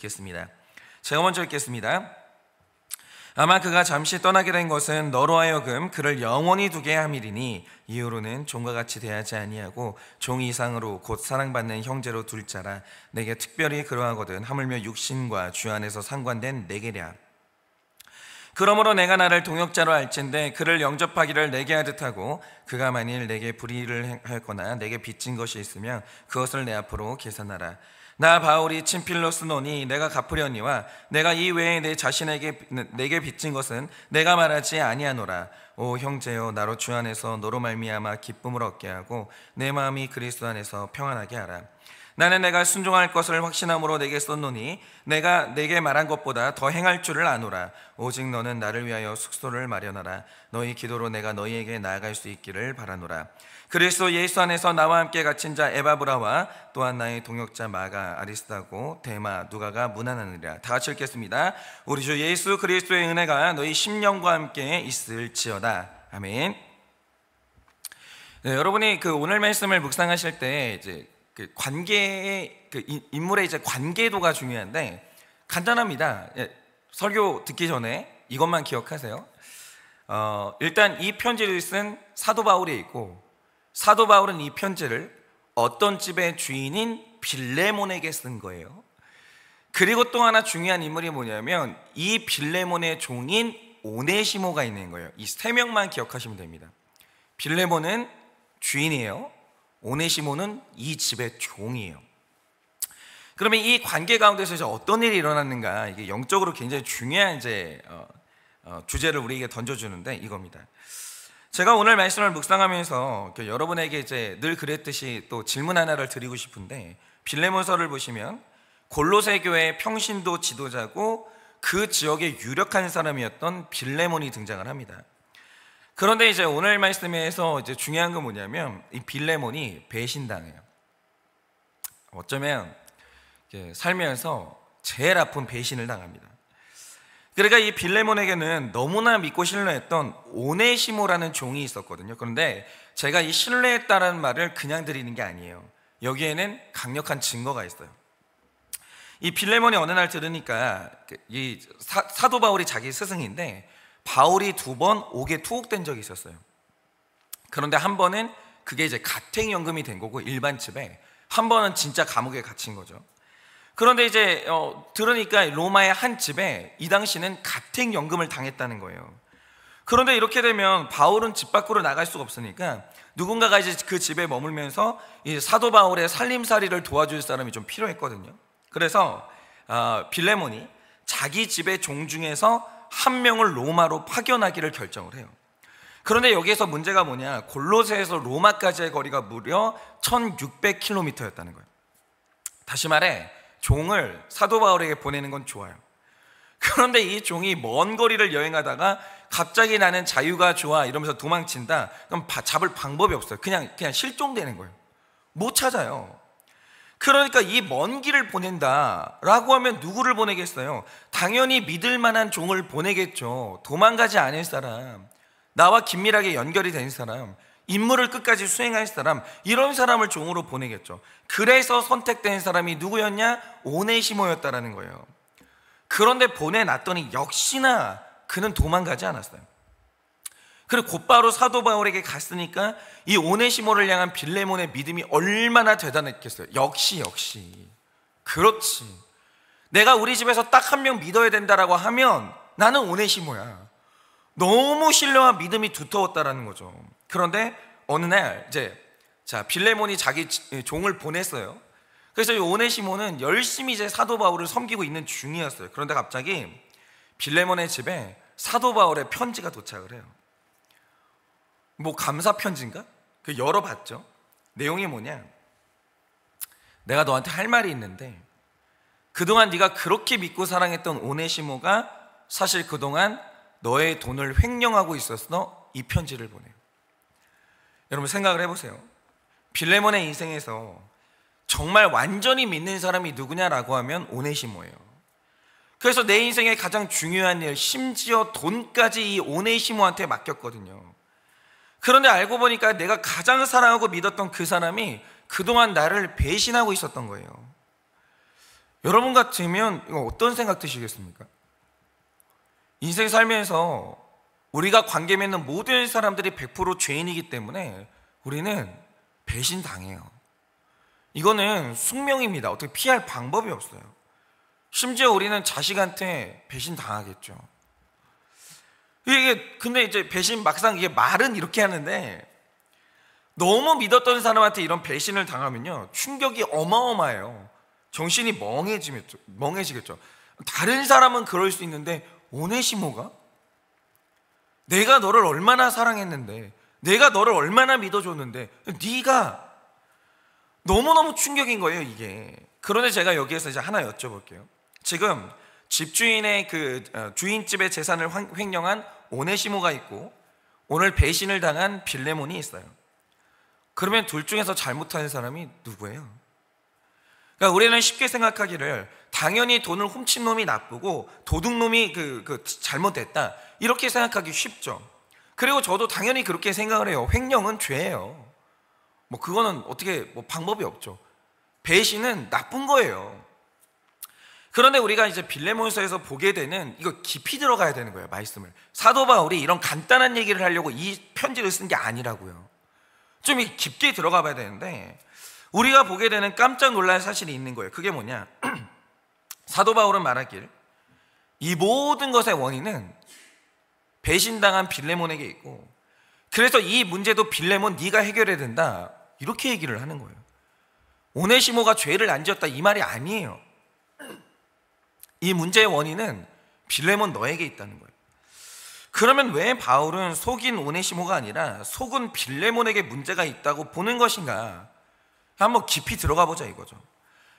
읽겠습니다. 제가 먼저 읽겠습니다. 아마 그가 잠시 떠나게 된 것은 너로 하여금 그를 영원히 두게 함이리니 이후로는 종과 같이 대하지 아니하고 종 이상으로 곧 사랑받는 형제로 둘 자라. 내게 특별히 그러하거든 하물며 육신과 주 안에서 상관된 내게랴. 그러므로 내가 나를 동역자로 알진대 그를 영접하기를 내게 하듯 하고 그가 만일 내게 불의를 하였거나 내게 빚진 것이 있으면 그것을 내 앞으로 계산하라. 나 바울이 친필로 쓰노니 내가 갚으려니와 내가 이 외에 내 자신에게 내게 빚진 것은 내가 말하지 아니하노라. 오 형제여, 나로 주 안에서 너로 말미암아 기쁨을 얻게 하고 내 마음이 그리스도 안에서 평안하게 하라. 나는 내가 순종할 것을 확신함으로 내게 썼노니 내가 내게 말한 것보다 더 행할 줄을 아노라. 오직 너는 나를 위하여 숙소를 마련하라. 너희 기도로 내가 너희에게 나아갈 수 있기를 바라노라. 그리스도 예수 안에서 나와 함께 갇힌 자 에바브라와 또한 나의 동역자 마가, 아리스타고, 데마, 누가가 문안하느니라. 다 같이 읽겠습니다. 우리 주 예수 그리스도의 은혜가 너희 심령과 함께 있을지어다. 아멘. 네, 여러분이 오늘 말씀을 묵상하실 때 이제 관계의 인물의 이제 관계도가 중요한데 간단합니다. 설교 듣기 전에 이것만 기억하세요. 일단 이 편지를 쓴 사도 바울이 있고, 사도 바울은 이 편지를 어떤 집의 주인인 빌레몬에게 쓴 거예요. 그리고 또 하나 중요한 인물이 뭐냐면 이 빌레몬의 종인 오네시모가 있는 거예요. 이 세 명만 기억하시면 됩니다. 빌레몬은 주인이에요. 오네시모는 이 집의 종이에요. 그러면 이 관계 가운데서 이제 어떤 일이 일어났는가, 이게 영적으로 굉장히 중요한 주제를 우리에게 던져주는데 이겁니다. 제가 오늘 말씀을 묵상하면서 여러분에게 이제 늘 그랬듯이 또 질문 하나를 드리고 싶은데, 빌레몬서를 보시면 골로새 교회의 평신도 지도자고 그 지역의 유력한 사람이었던 빌레몬이 등장을 합니다. 그런데 이제 오늘 말씀에서 이제 중요한 건 뭐냐면 이 빌레몬이 배신당해요. 어쩌면 살면서 제일 아픈 배신을 당합니다. 그러니까 이 빌레몬에게는 너무나 믿고 신뢰했던 오네시모라는 종이 있었거든요. 그런데 제가 이 신뢰했다는 말을 그냥 드리는 게 아니에요. 여기에는 강력한 증거가 있어요. 이 빌레몬이 어느 날 들으니까 이 사도 바울이 자기 스승인데 바울이 2번 옥에 투옥된 적이 있었어요. 그런데 한 번은 그게 이제 가택연금이 된 거고 일반집에, 한 번은 진짜 감옥에 갇힌 거죠. 그런데 이제 들으니까 로마의 한 집에 이 당시는 가택연금을 당했다는 거예요. 그런데 이렇게 되면 바울은 집 밖으로 나갈 수가 없으니까 누군가가 이제 그 집에 머물면서 이 사도 바울의 살림살이를 도와줄 사람이 좀 필요했거든요. 그래서 빌레몬이 자기 집의 종 중에서 한 명을 로마로 파견하기를 결정을 해요. 그런데 여기에서 문제가 뭐냐, 골로새에서 로마까지의 거리가 무려 1600km였다는 거예요. 다시 말해 종을 사도 바울에게 보내는 건 좋아요. 그런데 이 종이 먼 거리를 여행하다가 갑자기 나는 자유가 좋아 이러면서 도망친다. 그럼 잡을 방법이 없어요. 그냥 실종되는 거예요. 못 찾아요. 그러니까 이 먼 길을 보낸다라고 하면 누구를 보내겠어요? 당연히 믿을 만한 종을 보내겠죠. 도망가지 않을 사람, 나와 긴밀하게 연결이 된 사람, 임무를 끝까지 수행할 사람, 이런 사람을 종으로 보내겠죠. 그래서 선택된 사람이 누구였냐? 오네시모였다라는 거예요. 그런데 보내놨더니 역시나 그는 도망가지 않았어요. 그리고 곧바로 사도 바울에게 갔으니까 이 오네시모를 향한 빌레몬의 믿음이 얼마나 대단했겠어요. 역시 그렇지, 내가 우리 집에서 딱 한 명 믿어야 된다라고 하면 나는 오네시모야. 너무 신뢰와 믿음이 두터웠다라는 거죠. 그런데 어느 날 빌레몬이 자기 종을 보냈어요. 그래서 이 오네시모는 열심히 이제 사도 바울을 섬기고 있는 중이었어요. 그런데 갑자기 빌레몬의 집에 사도 바울의 편지가 도착을 해요. 뭐 감사 편지인가? 열어봤죠. 내용이 뭐냐, 내가 너한테 할 말이 있는데 그동안 네가 그렇게 믿고 사랑했던 오네시모가 사실 그동안 너의 돈을 횡령하고 있었어. 이 편지를 보내요. 여러분 생각을 해보세요. 빌레몬의 인생에서 정말 완전히 믿는 사람이 누구냐라고 하면 오네시모예요. 그래서 내 인생의 가장 중요한 일, 심지어 돈까지 이 오네시모한테 맡겼거든요. 그런데 알고 보니까 내가 가장 사랑하고 믿었던 그 사람이 그동안 나를 배신하고 있었던 거예요. 여러분 같으면 이거 어떤 생각 드시겠습니까? 인생 살면서 우리가 관계 맺는 모든 사람들이 100% 죄인이기 때문에 우리는 배신당해요. 이거는 숙명입니다. 어떻게 피할 방법이 없어요. 심지어 우리는 자식한테 배신당하겠죠. 이게 근데 이제 배신 막상 이게 말은 이렇게 하는데 너무 믿었던 사람한테 이런 배신을 당하면요 충격이 어마어마해요. 정신이 멍해지겠죠. 다른 사람은 그럴 수 있는데 오네시모가 내가 너를 얼마나 사랑했는데, 내가 너를 얼마나 믿어줬는데 네가, 너무너무 충격인 거예요 이게. 그런데 제가 여기에서 이제 하나 여쭤볼게요. 지금 집주인의 주인집의 재산을 횡령한 오네시모가 있고 오늘 배신을 당한 빌레몬이 있어요. 그러면 둘 중에서 잘못한 사람이 누구예요? 그러니까 우리는 쉽게 생각하기를 당연히 돈을 훔친 놈이 나쁘고 도둑놈이 잘못됐다 이렇게 생각하기 쉽죠. 그리고 저도 당연히 그렇게 생각을 해요. 횡령은 죄예요. 그거는 어떻게 방법이 없죠. 배신은 나쁜 거예요. 그런데 우리가 이제 빌레몬서에서 보게 되는, 이거 깊이 들어가야 되는 거예요 말씀을. 사도 바울이 이런 간단한 얘기를 하려고 이 편지를 쓴 게 아니라고요. 좀 깊게 들어가 봐야 되는데 우리가 보게 되는 깜짝 놀랄 사실이 있는 거예요. 그게 뭐냐? 사도 바울은 말하길 이 모든 것의 원인은 배신당한 빌레몬에게 있고, 그래서 이 문제도 빌레몬 네가 해결해야 된다 이렇게 얘기를 하는 거예요. 오네시모가 죄를 안 지었다 이 말이 아니에요. 이 문제의 원인은 빌레몬 너에게 있다는 거예요. 그러면 왜 바울은 속인 오네시모가 아니라 속은 빌레몬에게 문제가 있다고 보는 것인가? 한번 깊이 들어가 보자 이거죠.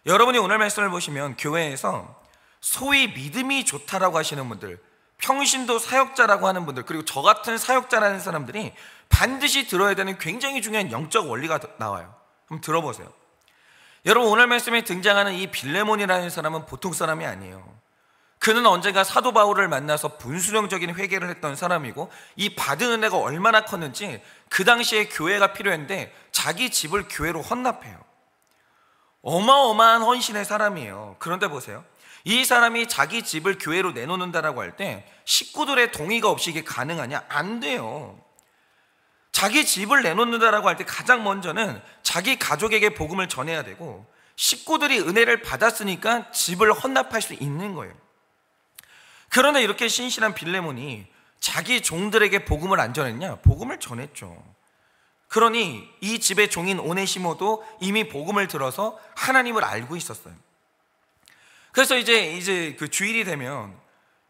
여러분이 오늘 말씀을 보시면 교회에서 소위 믿음이 좋다라고 하시는 분들, 평신도 사역자라고 하는 분들, 그리고 저 같은 사역자라는 사람들이 반드시 들어야 되는 굉장히 중요한 영적 원리가 나와요. 한번 들어보세요. 여러분 오늘 말씀에 등장하는 이 빌레몬이라는 사람은 보통 사람이 아니에요. 그는 언젠가 사도 바울을 만나서 분수령적인 회개를 했던 사람이고, 이 받은 은혜가 얼마나 컸는지 그 당시에 교회가 필요했는데 자기 집을 교회로 헌납해요. 어마어마한 헌신의 사람이에요. 그런데 보세요, 이 사람이 자기 집을 교회로 내놓는다라고 할 때 식구들의 동의가 없이 이게 가능하냐? 안 돼요. 자기 집을 내놓는다라고 할 때 가장 먼저는 자기 가족에게 복음을 전해야 되고, 식구들이 은혜를 받았으니까 집을 헌납할 수 있는 거예요. 그런데 이렇게 신실한 빌레몬이 자기 종들에게 복음을 안 전했냐? 복음을 전했죠. 그러니 이 집의 종인 오네시모도 이미 복음을 들어서 하나님을 알고 있었어요. 그래서 이제 그 주일이 되면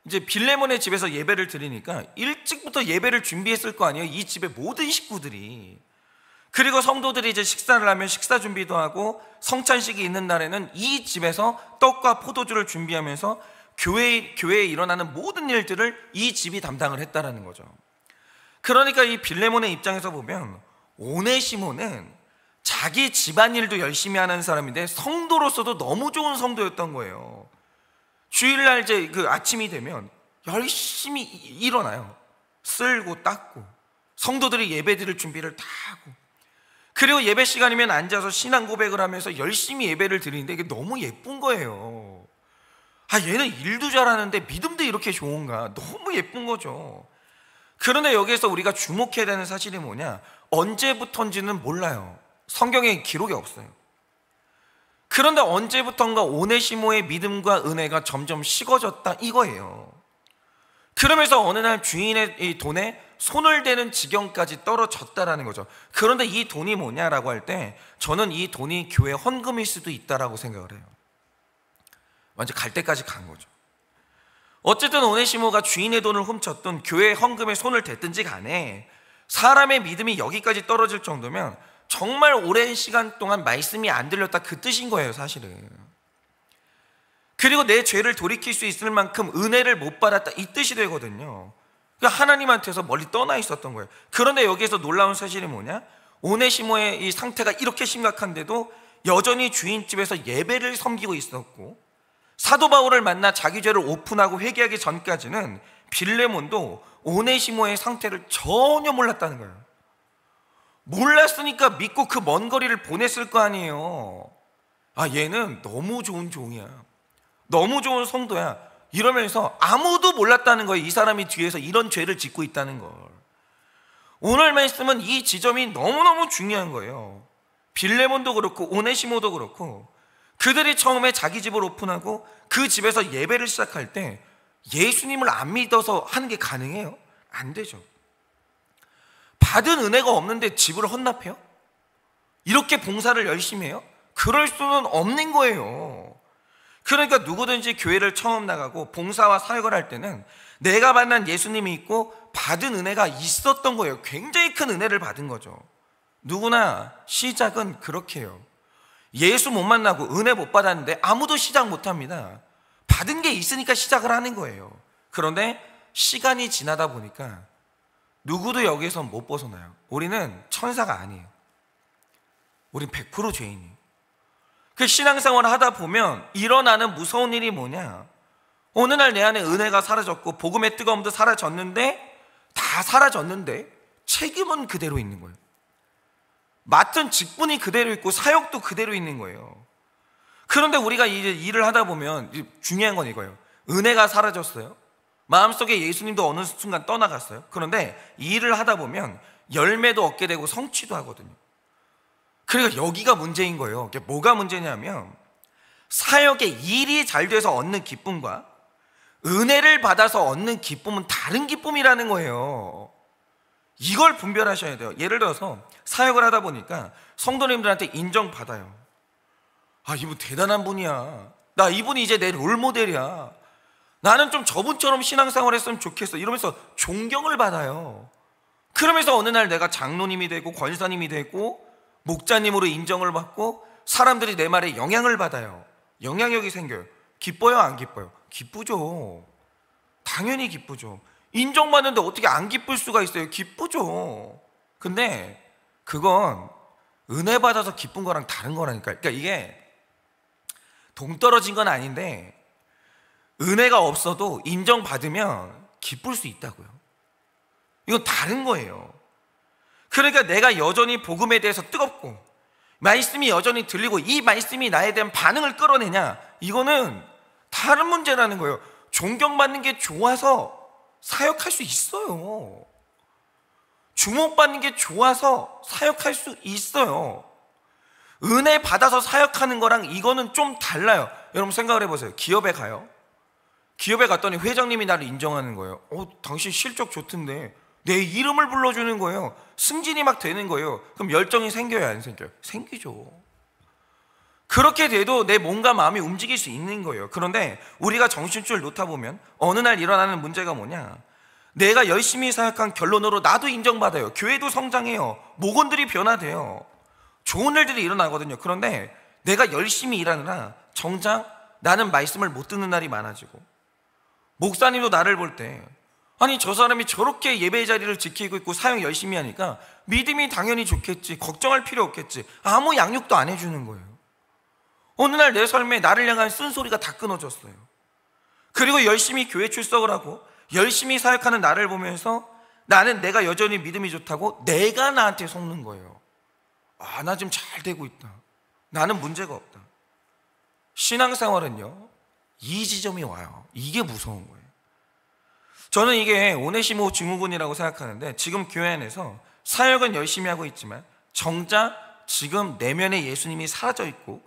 이제 빌레몬의 집에서 예배를 드리니까 일찍부터 예배를 준비했을 거 아니에요, 이 집의 모든 식구들이. 그리고 성도들이 이제 식사를 하면 식사 준비도 하고, 성찬식이 있는 날에는 이 집에서 떡과 포도주를 준비하면서 교회에 일어나는 모든 일들을 이 집이 담당을 했다라는 거죠. 그러니까 이 빌레몬의 입장에서 보면 오네시모는 자기 집안일도 열심히 하는 사람인데 성도로서도 너무 좋은 성도였던 거예요. 주일날 이제 아침이 되면 열심히 일어나요. 쓸고 닦고 성도들이 예배 드릴 준비를 다 하고, 그리고 예배 시간이면 앉아서 신앙 고백을 하면서 열심히 예배를 드리는데 이게 너무 예쁜 거예요. 얘는 일도 잘하는데 믿음도 이렇게 좋은가? 너무 예쁜 거죠. 그런데 여기에서 우리가 주목해야 되는 사실이 뭐냐? 언제부턴지는 몰라요. 성경에 기록이 없어요. 그런데 언제부턴가 오네시모의 믿음과 은혜가 점점 식어졌다 이거예요. 그러면서 어느 날 주인의 이 돈에 손을 대는 지경까지 떨어졌다라는 거죠. 그런데 이 돈이 뭐냐라고 할 때 저는 이 돈이 교회 헌금일 수도 있다라고 생각을 해요. 완전 갈 때까지 간 거죠. 어쨌든 오네시모가 주인의 돈을 훔쳤든 교회 헌금에 손을 댔든지 간에 사람의 믿음이 여기까지 떨어질 정도면 정말 오랜 시간 동안 말씀이 안 들렸다 그 뜻인 거예요 사실은. 그리고 내 죄를 돌이킬 수 있을 만큼 은혜를 못 받았다 이 뜻이 되거든요. 그러니까 하나님한테서 멀리 떠나 있었던 거예요. 그런데 여기에서 놀라운 사실이 뭐냐? 오네시모의 이 상태가 이렇게 심각한데도 여전히 주인집에서 예배를 섬기고 있었고, 사도 바울을 만나 자기 죄를 오픈하고 회개하기 전까지는 빌레몬도 오네시모의 상태를 전혀 몰랐다는 거예요. 몰랐으니까 믿고 그 먼 거리를 보냈을 거 아니에요. 얘는 너무 좋은 종이야. 너무 좋은 성도야 이러면서 아무도 몰랐다는 거예요. 이 사람이 뒤에서 이런 죄를 짓고 있다는 걸. 오늘 말씀은 이 지점이 너무너무 중요한 거예요. 빌레몬도 그렇고 오네시모도 그렇고 그들이 처음에 자기 집을 오픈하고 그 집에서 예배를 시작할 때 예수님을 안 믿어서 하는 게 가능해요? 안 되죠. 받은 은혜가 없는데 집을 헌납해요? 이렇게 봉사를 열심히 해요? 그럴 수는 없는 거예요. 그러니까 누구든지 교회를 처음 나가고 봉사와 사역을 할 때는 내가 만난 예수님이 있고 받은 은혜가 있었던 거예요. 굉장히 큰 은혜를 받은 거죠. 누구나 시작은 그렇게 해요. 예수 못 만나고 은혜 못 받았는데 아무도 시작 못 합니다. 받은 게 있으니까 시작을 하는 거예요. 그런데 시간이 지나다 보니까 누구도 여기에서 못 벗어나요. 우리는 천사가 아니에요. 우린 100% 죄인이에요. 그 신앙생활을 하다 보면 일어나는 무서운 일이 뭐냐, 어느 날 내 안에 은혜가 사라졌고 복음의 뜨거움도 사라졌는데, 다 사라졌는데 책임은 그대로 있는 거예요. 맡은 직분이 그대로 있고 사역도 그대로 있는 거예요. 그런데 우리가 이제 일을 하다 보면 중요한 건 이거예요. 은혜가 사라졌어요. 마음속에 예수님도 어느 순간 떠나갔어요. 그런데 이 일을 하다 보면 열매도 얻게 되고 성취도 하거든요. 그러니까 여기가 문제인 거예요. 이게 뭐가 문제냐면, 사역의 일이 잘 돼서 얻는 기쁨과 은혜를 받아서 얻는 기쁨은 다른 기쁨이라는 거예요. 이걸 분별하셔야 돼요. 예를 들어서 사역을 하다 보니까 성도님들한테 인정받아요. 아, 이분 대단한 분이야. 나 이분이 이제 내 롤모델이야. 나는 좀 저분처럼 신앙생활 했으면 좋겠어. 이러면서 존경을 받아요. 그러면서 어느 날 내가 장로님이 되고 권사님이 되고 목자님으로 인정을 받고 사람들이 내 말에 영향을 받아요. 영향력이 생겨요. 기뻐요, 안 기뻐요? 기쁘죠. 당연히 기쁘죠. 인정받는데 어떻게 안 기쁠 수가 있어요? 기쁘죠. 근데 그건 은혜 받아서 기쁜 거랑 다른 거라니까요. 그러니까 이게 동떨어진 건 아닌데, 은혜가 없어도 인정받으면 기쁠 수 있다고요. 이건 다른 거예요. 그러니까 내가 여전히 복음에 대해서 뜨겁고 말씀이 여전히 들리고 이 말씀이 나에 대한 반응을 끌어내냐, 이거는 다른 문제라는 거예요. 존경받는 게 좋아서 사역할 수 있어요. 주목받는 게 좋아서 사역할 수 있어요. 은혜 받아서 사역하는 거랑 이거는 좀 달라요. 여러분 생각을 해보세요. 기업에 가요. 기업에 갔더니 회장님이 나를 인정하는 거예요. 당신 실적 좋던데. 내 이름을 불러주는 거예요. 승진이 막 되는 거예요. 그럼 열정이 생겨요, 안 생겨요? 생기죠. 그렇게 돼도 내 몸과 마음이 움직일 수 있는 거예요. 그런데 우리가 정신줄 놓다 보면 어느 날 일어나는 문제가 뭐냐, 내가 열심히 사역한 결론으로 나도 인정받아요. 교회도 성장해요. 목원들이 변화돼요. 좋은 일들이 일어나거든요. 그런데 내가 열심히 일하느라 정작 나는 말씀을 못 듣는 날이 많아지고, 목사님도 나를 볼 때 아니 저 사람이 저렇게 예배 자리를 지키고 있고 사역 열심히 하니까 믿음이 당연히 좋겠지, 걱정할 필요 없겠지, 아무 양육도 안 해주는 거예요. 어느 날 내 삶에 나를 향한 쓴소리가 다 끊어졌어요. 그리고 열심히 교회 출석을 하고 열심히 사역하는 나를 보면서 나는 내가 여전히 믿음이 좋다고 내가 나한테 속는 거예요. 아, 나 지금 잘 되고 있다. 나는 문제가 없다. 신앙생활은요, 이 지점이 와요. 이게 무서운 거예요. 저는 이게 오네시모 증후군이라고 생각하는데, 지금 교회 안에서 사역은 열심히 하고 있지만 정작 지금 내면에 예수님이 사라져 있고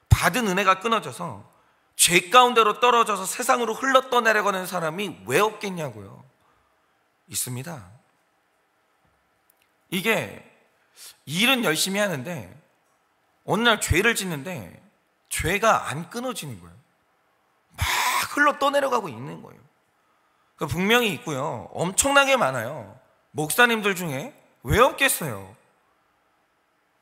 받은 은혜가 끊어져서 죄 가운데로 떨어져서 세상으로 흘러 떠내려가는 사람이 왜 없겠냐고요. 있습니다. 이게 일은 열심히 하는데 어느 날 죄를 짓는데 죄가 안 끊어지는 거예요. 막 흘러 떠내려가고 있는 거예요. 분명히 있고요. 엄청나게 많아요. 목사님들 중에 왜 없겠어요?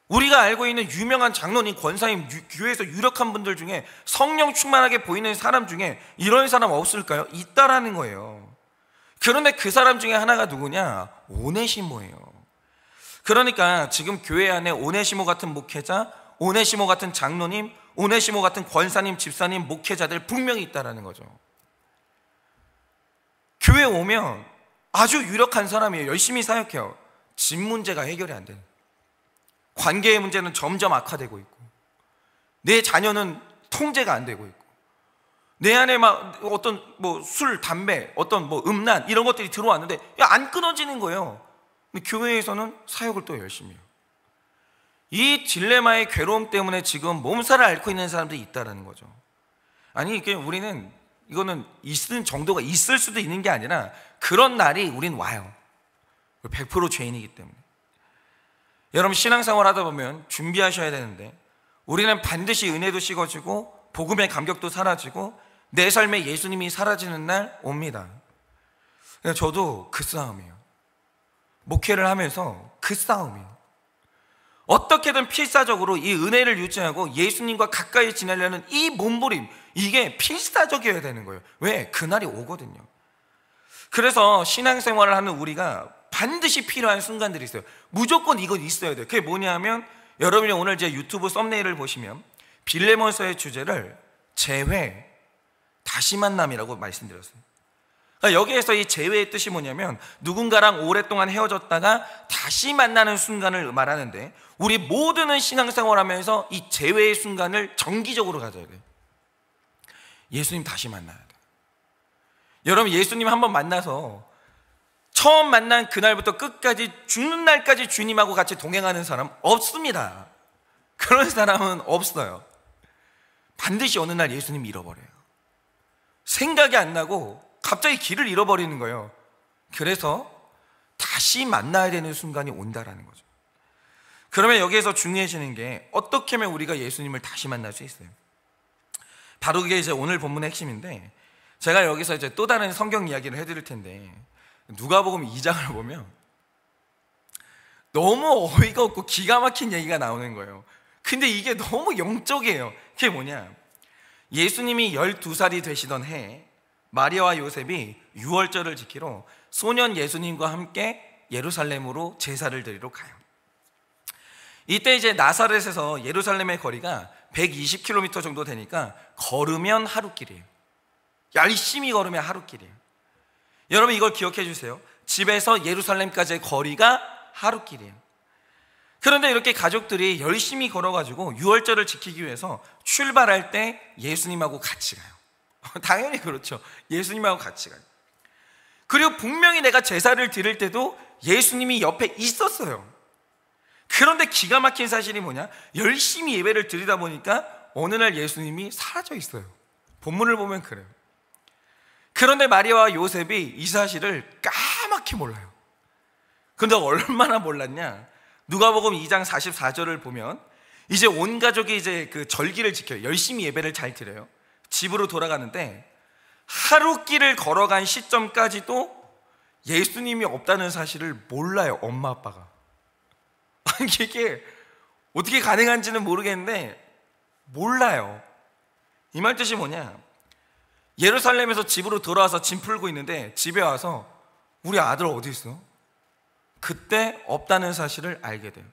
우리가 알고 있는 유명한 장로님, 권사님, 교회에서 유력한 분들 중에 성령 충만하게 보이는 사람 중에 이런 사람 없을까요? 있다라는 거예요. 그런데 그 사람 중에 하나가 누구냐? 오네시모예요. 그러니까 지금 교회 안에 오네시모 같은 목회자, 오네시모 같은 장로님, 오네시모 같은 권사님, 집사님, 목회자들 분명히 있다라는 거죠. 교회 오면 아주 유력한 사람이에요. 열심히 사역해요. 집 문제가 해결이 안 돼요. 관계의 문제는 점점 악화되고 있고, 내 자녀는 통제가 안 되고 있고, 내 안에 막 어떤 뭐 술, 담배, 어떤 뭐 음란 이런 것들이 들어왔는데 안 끊어지는 거예요. 근데 교회에서는 사역을 또 열심히 해요. 이 딜레마의 괴로움 때문에 지금 몸살을 앓고 있는 사람들이 있다는 거죠. 아니 우리는 이거는 있는 정도가 있을 수도 있는 게 아니라 그런 날이 우린 와요. 100% 죄인이기 때문에. 여러분 신앙생활 하다 보면 준비하셔야 되는데 우리는 반드시 은혜도 식어지고 복음의 감격도 사라지고 내 삶에 예수님이 사라지는 날 옵니다. 저도 그 싸움이에요. 목회를 하면서 그 싸움이에요. 어떻게든 필사적으로 이 은혜를 유지하고 예수님과 가까이 지내려는 이 몸부림, 이게 필사적이어야 되는 거예요. 왜? 그날이 오거든요. 그래서 신앙생활을 하는 우리가 반드시 필요한 순간들이 있어요. 무조건 이건 있어야 돼요. 그게 뭐냐면 여러분이 오늘 제 유튜브 썸네일을 보시면 빌레몬서의 주제를 재회, 다시 만남이라고 말씀드렸어요. 그러니까 여기에서 이 재회의 뜻이 뭐냐면 누군가랑 오랫동안 헤어졌다가 다시 만나는 순간을 말하는데 우리 모두는 신앙생활하면서 이 재회의 순간을 정기적으로 가져야 돼요. 예수님 다시 만나야 돼요. 여러분 예수님 한번 만나서 처음 만난 그날부터 끝까지 죽는 날까지 주님하고 같이 동행하는 사람 없습니다. 그런 사람은 없어요. 반드시 어느 날 예수님이 잃어버려요. 생각이 안 나고 갑자기 길을 잃어버리는 거예요. 그래서 다시 만나야 되는 순간이 온다라는 거죠. 그러면 여기에서 중요해지는 게 어떻게 하면 우리가 예수님을 다시 만날 수 있어요? 바로 그게 이제 오늘 본문의 핵심인데 제가 여기서 이제 또 다른 성경 이야기를 해드릴 텐데 누가복음 2장을 보면 너무 어이가 없고 기가 막힌 얘기가 나오는 거예요. 근데 이게 너무 영적이에요. 그게 뭐냐? 예수님이 12살이 되시던 해에 마리아와 요셉이 유월절을 지키러 소년 예수님과 함께 예루살렘으로 제사를 드리러 가요. 이때 이제 나사렛에서 예루살렘의 거리가 120km 정도 되니까 걸으면 하루길이에요. 열심히 걸으면 하루길이에요. 여러분 이걸 기억해 주세요. 집에서 예루살렘까지의 거리가 하루길이에요. 그런데 이렇게 가족들이 열심히 걸어가지고 유월절을 지키기 위해서 출발할 때 예수님하고 같이 가요. 당연히 그렇죠. 예수님하고 같이 가요. 그리고 분명히 내가 제사를 드릴 때도 예수님이 옆에 있었어요. 그런데 기가 막힌 사실이 뭐냐? 열심히 예배를 드리다 보니까 어느 날 예수님이 사라져 있어요. 본문을 보면 그래요. 그런데 마리아와 요셉이 이 사실을 까맣게 몰라요. 근데 얼마나 몰랐냐? 누가복음 2장 44절을 보면 이제 온 가족이 이제 그 절기를 지켜요. 열심히 예배를 잘 드려요. 집으로 돌아가는데 하루길을 걸어간 시점까지도 예수님이 없다는 사실을 몰라요. 엄마 아빠가. 이게 어떻게 가능한지는 모르겠는데 몰라요. 이 말 뜻이 뭐냐? 예루살렘에서 집으로 돌아와서 짐 풀고 있는데 집에 와서 우리 아들 어디 있어? 그때 없다는 사실을 알게 돼요.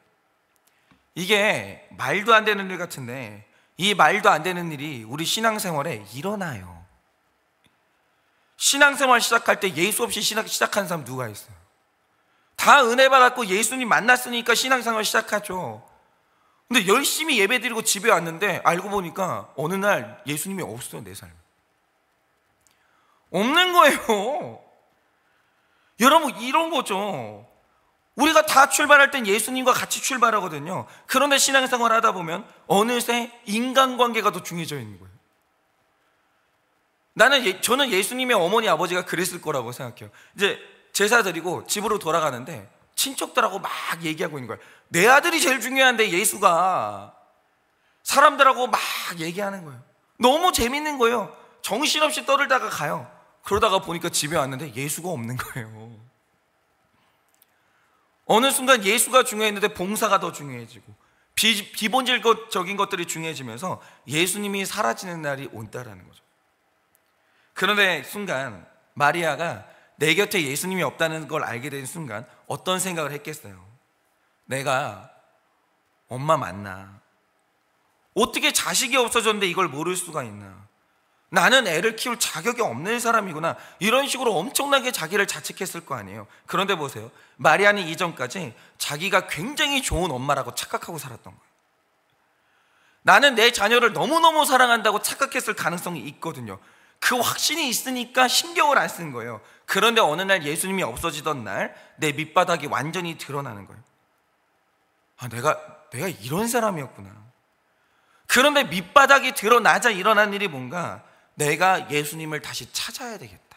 이게 말도 안 되는 일 같은데 이 말도 안 되는 일이 우리 신앙생활에 일어나요. 신앙생활 시작할 때 예수 없이 시작한 사람 누가 있어요? 다 은혜 받았고 예수님 만났으니까 신앙생활 시작하죠. 근데 열심히 예배드리고 집에 왔는데 알고 보니까 어느 날 예수님이 없어요. 내 삶에 없는 거예요. 여러분 이런 거죠. 우리가 다 출발할 땐 예수님과 같이 출발하거든요. 그런데 신앙생활 하다 보면 어느새 인간관계가 더 중요해져 있는 거예요. 저는 예수님의 어머니 아버지가 그랬을 거라고 생각해요. 이제 제사 드리고 집으로 돌아가는데 친척들하고 막 얘기하고 있는 거예요. 내 아들이 제일 중요한데 예수가 사람들하고 막 얘기하는 거예요. 너무 재밌는 거예요. 정신없이 떠들다가 가요. 그러다가 보니까 집에 왔는데 예수가 없는 거예요. 어느 순간 예수가 중요했는데 봉사가 더 중요해지고 비본질적인 것들이 중요해지면서 예수님이 사라지는 날이 온다라는 거죠. 그런데 순간 마리아가 내 곁에 예수님이 없다는 걸 알게 된 순간 어떤 생각을 했겠어요? 내가 엄마 맞나? 어떻게 자식이 없어졌는데 이걸 모를 수가 있나? 나는 애를 키울 자격이 없는 사람이구나. 이런 식으로 엄청나게 자기를 자책했을 거 아니에요. 그런데 보세요. 마리아는 이전까지 자기가 굉장히 좋은 엄마라고 착각하고 살았던 거예요. 나는 내 자녀를 너무너무 사랑한다고 착각했을 가능성이 있거든요. 그 확신이 있으니까 신경을 안 쓰는 거예요. 그런데 어느 날 예수님이 없어지던 날 내 밑바닥이 완전히 드러나는 거예요. 내가 이런 사람이었구나. 그런데 밑바닥이 드러나자 일어난 일이 뭔가, 내가 예수님을 다시 찾아야 되겠다.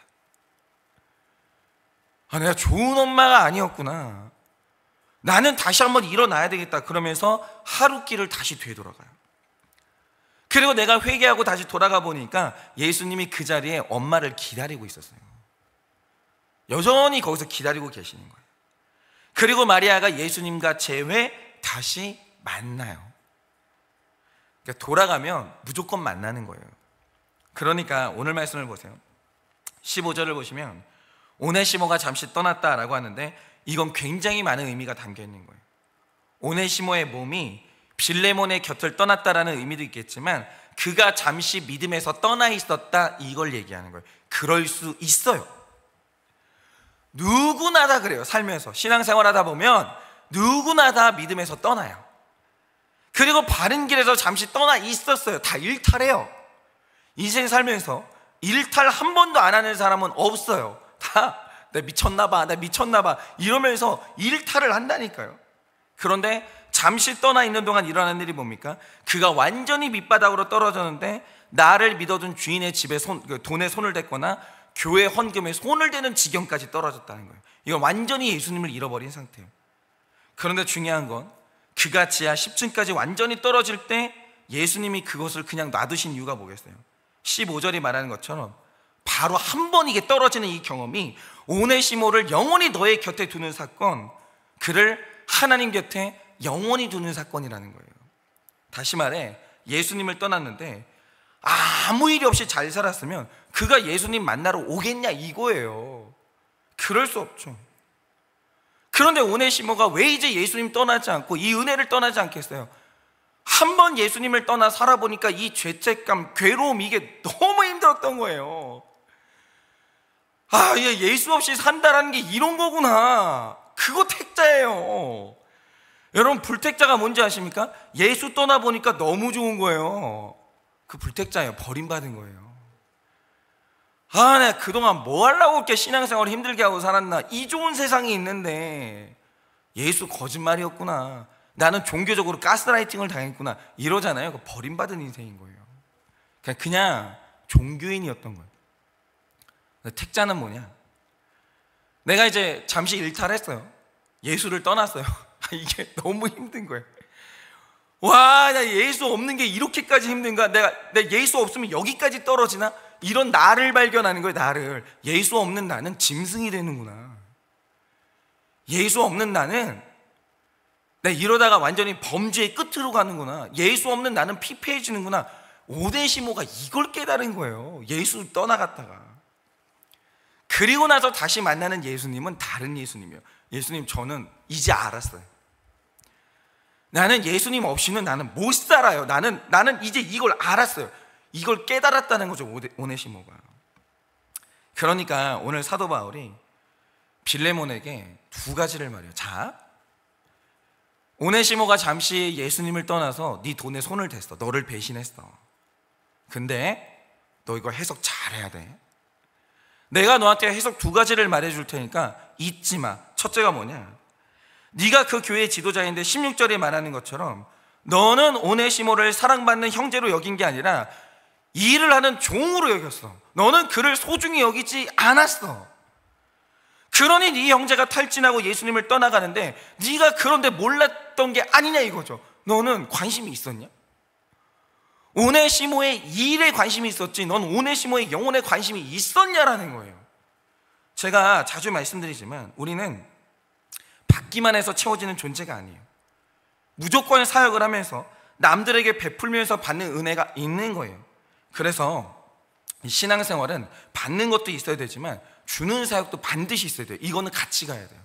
내가 좋은 엄마가 아니었구나. 나는 다시 한번 일어나야 되겠다. 그러면서 하루 길을 다시 되돌아가요. 그리고 내가 회개하고 다시 돌아가 보니까 예수님이 그 자리에 엄마를 기다리고 있었어요. 여전히 거기서 기다리고 계시는 거예요. 그리고 마리아가 예수님과 재회 다시 만나요. 그러니까 돌아가면 무조건 만나는 거예요. 그러니까 오늘 말씀을 보세요. 15절을 보시면 오네시모가 잠시 떠났다라고 하는데, 이건 굉장히 많은 의미가 담겨 있는 거예요. 오네시모의 몸이 빌레몬의 곁을 떠났다라는 의미도 있겠지만, 그가 잠시 믿음에서 떠나 있었다, 이걸 얘기하는 거예요. 그럴 수 있어요. 누구나 다 그래요. 살면서 신앙생활 하다 보면 누구나 다 믿음에서 떠나요. 그리고 바른 길에서 잠시 떠나 있었어요. 다 일탈해요. 인생 살면서 일탈 한 번도 안 하는 사람은 없어요. 다 나 미쳤나봐, 나 미쳤나봐 이러면서 일탈을 한다니까요. 그런데 잠시 떠나 있는 동안 일어난 일이 뭡니까? 그가 완전히 밑바닥으로 떨어졌는데, 나를 믿어준 주인의 집에 돈에 손을 댔거나 교회 헌금에 손을 대는 지경까지 떨어졌다는 거예요. 이건 완전히 예수님을 잃어버린 상태예요. 그런데 중요한 건, 그가 지하 10층까지 완전히 떨어질 때 예수님이 그것을 그냥 놔두신 이유가 뭐겠어요? 15절이 말하는 것처럼 바로 한 번 이게 떨어지는 이 경험이 오네시모를 영원히 너의 곁에 두는 사건, 그를 하나님 곁에 영원히 두는 사건이라는 거예요. 다시 말해, 예수님을 떠났는데 아무 일이 없이 잘 살았으면 그가 예수님 만나러 오겠냐 이거예요. 그럴 수 없죠. 그런데 오네시모가 왜 이제 예수님 떠나지 않고 이 은혜를 떠나지 않겠어요? 한 번 예수님을 떠나 살아보니까 이 죄책감, 괴로움, 이게 너무 힘들었던 거예요. 예수 없이 산다라는 게 이런 거구나. 그거 택자예요. 여러분, 불택자가 뭔지 아십니까? 예수 떠나보니까 너무 좋은 거예요. 그 불택자예요. 버림받은 거예요. 내가 그동안 뭐 하려고 이렇게 신앙생활을 힘들게 하고 살았나. 이 좋은 세상이 있는데 예수 거짓말이었구나. 나는 종교적으로 가스라이팅을 당했구나. 이러잖아요. 버림받은 인생인 거예요. 그냥 종교인이었던 거예요. 택자는 뭐냐? 내가 이제 잠시 일탈했어요. 예수를 떠났어요. 이게 너무 힘든 거예요. 나 예수 없는 게 이렇게까지 힘든가? 내가 예수 없으면 여기까지 떨어지나? 이런 나를 발견하는 거예요. 나를. 예수 없는 나는 짐승이 되는구나. 예수 없는 나는 내가 이러다가 완전히 범죄의 끝으로 가는구나. 예수 없는 나는 피폐해지는구나. 오네시모가 이걸 깨달은 거예요. 예수 떠나갔다가. 그리고 나서 다시 만나는 예수님은 다른 예수님이에요. 예수님, 저는 이제 알았어요. 나는 예수님 없이는 나는 못 살아요. 나는 이제 이걸 알았어요. 이걸 깨달았다는 거죠, 오네시모가. 그러니까 오늘 사도 바울이 빌레몬에게 두 가지를 말해요. 자, 오네시모가 잠시 예수님을 떠나서 네 돈에 손을 댔어. 너를 배신했어. 근데 너 이거 해석 잘해야 돼. 내가 너한테 해석 두 가지를 말해줄 테니까 잊지 마. 첫째가 뭐냐? 네가 그 교회의 지도자인데 16절에 말하는 것처럼 너는 오네시모를 사랑받는 형제로 여긴 게 아니라 일을 하는 종으로 여겼어. 너는 그를 소중히 여기지 않았어. 그러니 네 형제가 탈진하고 예수님을 떠나가는데 네가 그런데 몰랐던 게 아니냐 이거죠. 너는 관심이 있었냐? 오네시모의 일에 관심이 있었지 넌 오네시모의 영혼에 관심이 있었냐라는 거예요. 제가 자주 말씀드리지만 우리는 받기만 해서 채워지는 존재가 아니에요. 무조건 사역을 하면서 남들에게 베풀면서 받는 은혜가 있는 거예요. 그래서 신앙생활은 받는 것도 있어야 되지만 주는 사역도 반드시 있어야 돼요. 이거는 같이 가야 돼요.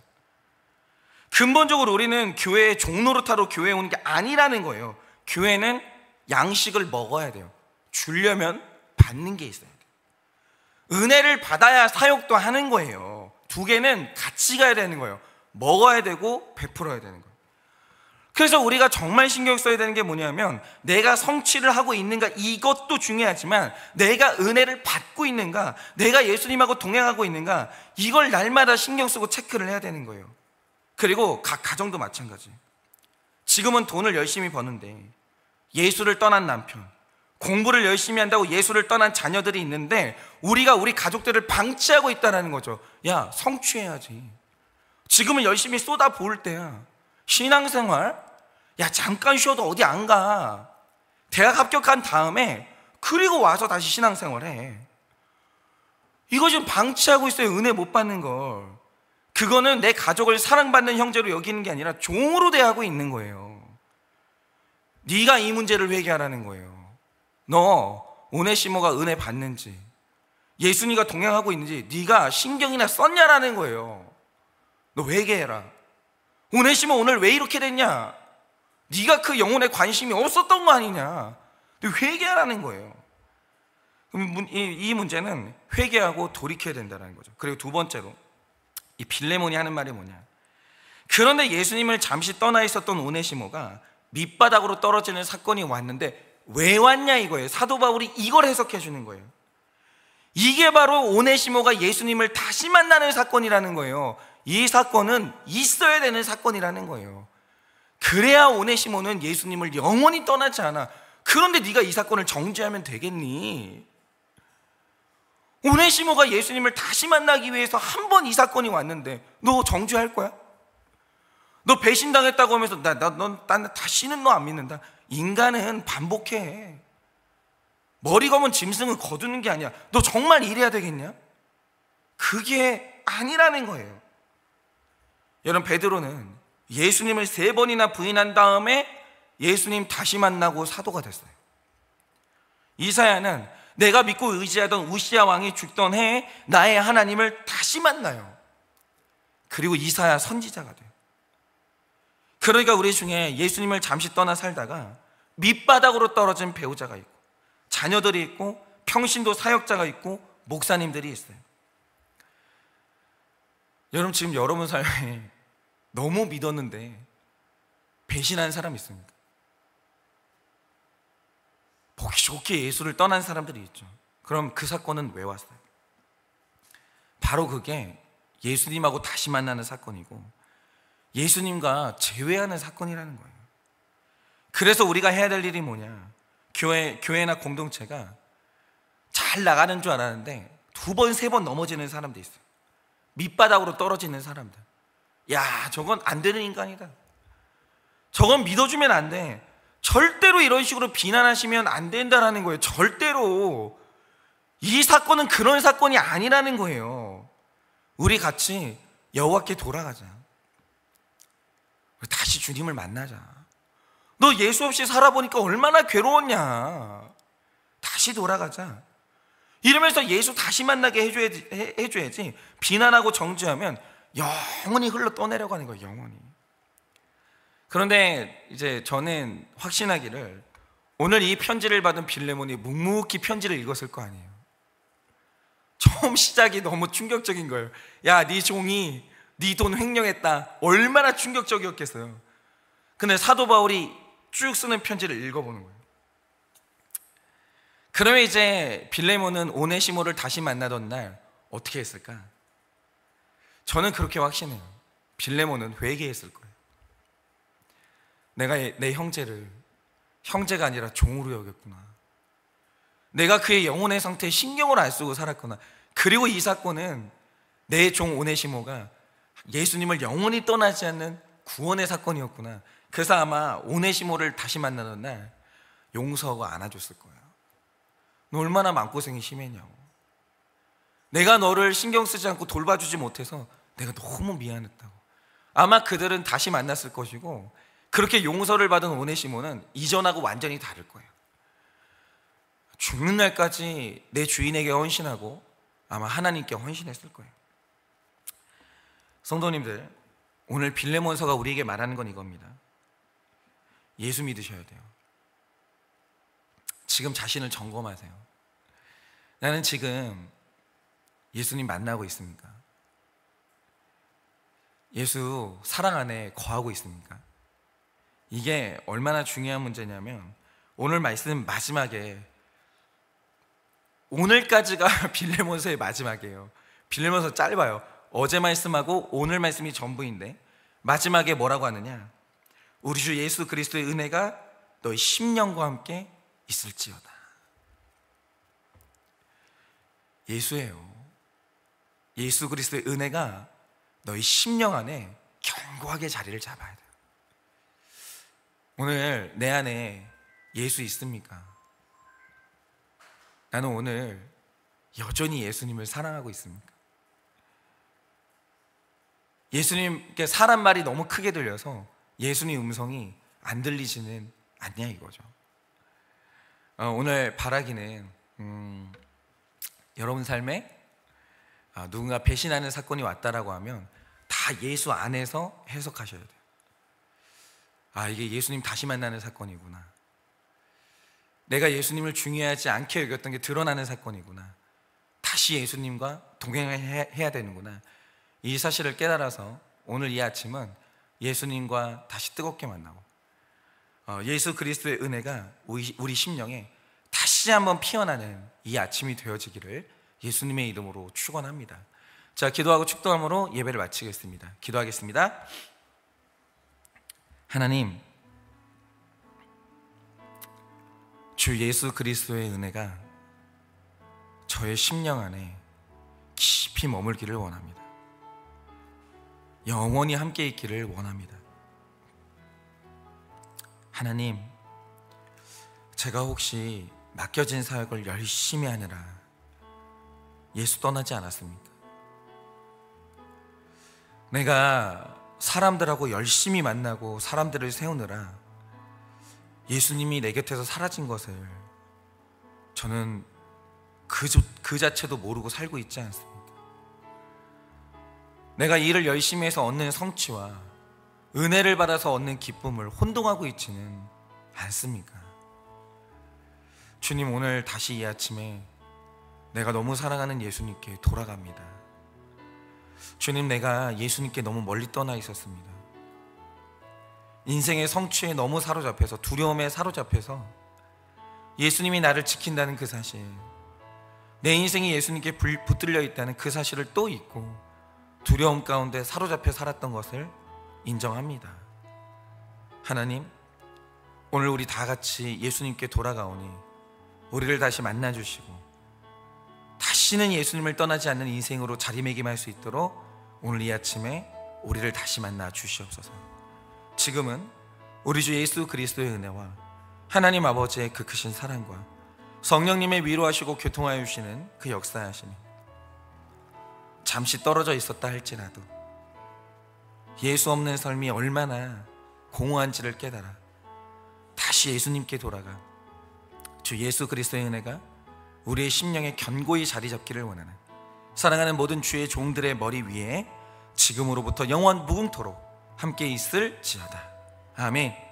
근본적으로 우리는 교회의 종노릇하러 교회에 오는 게 아니라는 거예요. 교회는 양식을 먹어야 돼요. 주려면 받는 게 있어야 돼요. 은혜를 받아야 사역도 하는 거예요. 두 개는 같이 가야 되는 거예요. 먹어야 되고 베풀어야 되는 거예요. 그래서 우리가 정말 신경 써야 되는 게 뭐냐면, 내가 성취를 하고 있는가, 이것도 중요하지만 내가 은혜를 받고 있는가, 내가 예수님하고 동행하고 있는가, 이걸 날마다 신경 쓰고 체크를 해야 되는 거예요. 그리고 각 가정도 마찬가지. 지금은 돈을 열심히 버는데 예수를 떠난 남편, 공부를 열심히 한다고 예수를 떠난 자녀들이 있는데 우리가 우리 가족들을 방치하고 있다는 거죠. 야, 성취해야지. 지금은 열심히 쏟아 부을 때야. 신앙생활? 야, 잠깐 쉬어도 어디 안 가. 대학 합격한 다음에 그리고 와서 다시 신앙생활해. 이거 지금 방치하고 있어요. 은혜 못 받는 걸. 그거는 내 가족을 사랑받는 형제로 여기는 게 아니라 종으로 대하고 있는 거예요. 네가 이 문제를 회개하라는 거예요. 너 오네시모가 은혜 받는지, 예수님과 동행하고 있는지 네가 신경이나 썼냐라는 거예요. 너 회개해라. 오네시모 오늘 왜 이렇게 됐냐? 네가 그 영혼에 관심이 없었던 거 아니냐? 회개하라는 거예요. 그럼 이 문제는 회개하고 돌이켜야 된다는 거죠. 그리고 두 번째로, 이 빌레몬이 하는 말이 뭐냐? 그런데 예수님을 잠시 떠나 있었던 오네시모가 밑바닥으로 떨어지는 사건이 왔는데 왜 왔냐 이거예요. 사도 바울이 이걸 해석해 주는 거예요. 이게 바로 오네시모가 예수님을 다시 만나는 사건이라는 거예요. 이 사건은 있어야 되는 사건이라는 거예요. 그래야 오네시모는 예수님을 영원히 떠나지 않아. 그런데 네가 이 사건을 정죄하면 되겠니? 오네시모가 예수님을 다시 만나기 위해서 한 번 이 사건이 왔는데 너 정죄할 거야? 너 배신당했다고 하면서 난 다시는 너 안 믿는다. 인간은 반복해. 머리 검은 짐승은 거두는 게 아니야. 너 정말 이래야 되겠냐? 그게 아니라는 거예요. 여러분, 베드로는 예수님을 3번이나 부인한 다음에 예수님 다시 만나고 사도가 됐어요. 이사야는 내가 믿고 의지하던 우시야 왕이 죽던 해에 나의 하나님을 다시 만나요. 그리고 이사야 선지자가 돼요. 그러니까 우리 중에 예수님을 잠시 떠나 살다가 밑바닥으로 떨어진 배우자가 있고, 자녀들이 있고, 평신도 사역자가 있고, 목사님들이 있어요. 여러분, 지금 여러분 삶에 너무 믿었는데 배신한 사람이 있습니다. 보기 좋게 예수를 떠난 사람들이 있죠. 그럼 그 사건은 왜 왔어요? 바로 그게 예수님하고 다시 만나는 사건이고 예수님과 재회하는 사건이라는 거예요. 그래서 우리가 해야 될 일이 뭐냐? 교회나 공동체가 잘 나가는 줄 알았는데 2번, 3번 넘어지는 사람도 있어요. 밑바닥으로 떨어지는 사람들. 야, 저건 안 되는 인간이다. 저건 믿어주면 안 돼. 절대로 이런 식으로 비난하시면 안 된다라는 거예요. 절대로. 이 사건은 그런 사건이 아니라는 거예요. 우리 같이 여호와께 돌아가자. 우리 다시 주님을 만나자. 너 예수 없이 살아보니까 얼마나 괴로웠냐. 다시 돌아가자. 이러면서 예수 다시 만나게 해줘야지. 비난하고 정죄하면 영원히 흘러 떠내려가는 거예요. 영원히. 그런데 이제 저는 확신하기를 오늘 이 편지를 받은 빌레몬이 묵묵히 편지를 읽었을 거 아니에요. 처음 시작이 너무 충격적인 거예요. 야, 네 종이 네 돈 횡령했다. 얼마나 충격적이었겠어요. 근데 사도 바울이 쭉 쓰는 편지를 읽어보는 거예요. 그러면 이제 빌레몬은 오네시모를 다시 만나던 날 어떻게 했을까? 저는 그렇게 확신해요. 빌레몬은 회개했을 거예요. 내가 내 형제를 형제가 아니라 종으로 여겼구나. 내가 그의 영혼의 상태에 신경을 안 쓰고 살았구나. 그리고 이 사건은 내 종 오네시모가 예수님을 영원히 떠나지 않는 구원의 사건이었구나. 그래서 아마 오네시모를 다시 만나는 날 용서하고 안아줬을 거야. 너 얼마나 마음고생이 심했냐고. 내가 너를 신경 쓰지 않고 돌봐주지 못해서 내가 너무 미안했다고. 아마 그들은 다시 만났을 것이고 그렇게 용서를 받은 오네시모는 이전하고 완전히 다를 거예요. 죽는 날까지 내 주인에게 헌신하고 아마 하나님께 헌신했을 거예요. 성도님들, 오늘 빌레몬서가 우리에게 말하는 건 이겁니다. 예수 믿으셔야 돼요. 지금 자신을 점검하세요. 나는 지금 예수님 만나고 있습니까? 예수 사랑 안에 거하고 있습니까? 이게 얼마나 중요한 문제냐면 오늘 말씀 마지막에, 오늘까지가 빌레몬서의 마지막이에요. 빌레몬서 짧아요. 어제 말씀하고 오늘 말씀이 전부인데 마지막에 뭐라고 하느냐? 우리 주 예수 그리스도의 은혜가 너희 심령과 함께 있을지어다. 예수예요. 예수 그리스도의 은혜가 너희 심령 안에 견고하게 자리를 잡아야 돼요. 오늘 내 안에 예수 있습니까? 나는 오늘 여전히 예수님을 사랑하고 있습니까? 예수님께 사람 말이 너무 크게 들려서 예수님 음성이 안 들리지는 않냐 이거죠. 오늘 바라기는 여러분 삶에 누군가 배신하는 사건이 왔다라고 하면 다 예수 안에서 해석하셔야 돼요. 이게 예수님 다시 만나는 사건이구나. 내가 예수님을 중요하지 않게 여겼던 게 드러나는 사건이구나. 다시 예수님과 동행을 해야 되는구나. 이 사실을 깨달아서 오늘 이 아침은 예수님과 다시 뜨겁게 만나고 예수 그리스도의 은혜가 우리 심령에 다시 한번 피어나는 이 아침이 되어지기를 예수님의 이름으로 축원합니다. 자, 기도하고 축도함으로 예배를 마치겠습니다. 기도하겠습니다. 하나님, 주 예수 그리스도의 은혜가 저의 심령 안에 깊이 머물기를 원합니다. 영원히 함께 있기를 원합니다. 하나님, 제가 혹시 맡겨진 사역을 열심히 하느라 예수 떠나지 않았습니까? 내가 사람들하고 열심히 만나고 사람들을 세우느라 예수님이 내 곁에서 사라진 것을 저는 그 자체도 모르고 살고 있지 않습니까? 내가 일을 열심히 해서 얻는 성취와 은혜를 받아서 얻는 기쁨을 혼동하고 있지는 않습니까? 주님, 오늘 다시 이 아침에 내가 너무 사랑하는 예수님께 돌아갑니다. 주님, 내가 예수님께 너무 멀리 떠나 있었습니다. 인생의 성취에 너무 사로잡혀서, 두려움에 사로잡혀서 예수님이 나를 지킨다는 그 사실, 내 인생이 예수님께 붙들려 있다는 그 사실을 또 잊고 두려움 가운데 사로잡혀 살았던 것을 인정합니다. 하나님, 오늘 우리 다 같이 예수님께 돌아가오니 우리를 다시 만나주시고 다시는 예수님을 떠나지 않는 인생으로 자리매김할 수 있도록 오늘 이 아침에 우리를 다시 만나 주시옵소서. 지금은 우리 주 예수 그리스도의 은혜와 하나님 아버지의 그 크신 사랑과 성령님의 위로하시고 교통하여 주시는 그 역사하심이 잠시 떨어져 있었다 할지라도 예수 없는 삶이 얼마나 공허한지를 깨달아 다시 예수님께 돌아가 주 예수 그리스도의 은혜가 우리의 심령에 견고히 자리 잡기를 원하는 사랑하는 모든 주의 종들의 머리 위에 지금으로부터 영원 무궁토록 함께 있을지어다. 아멘.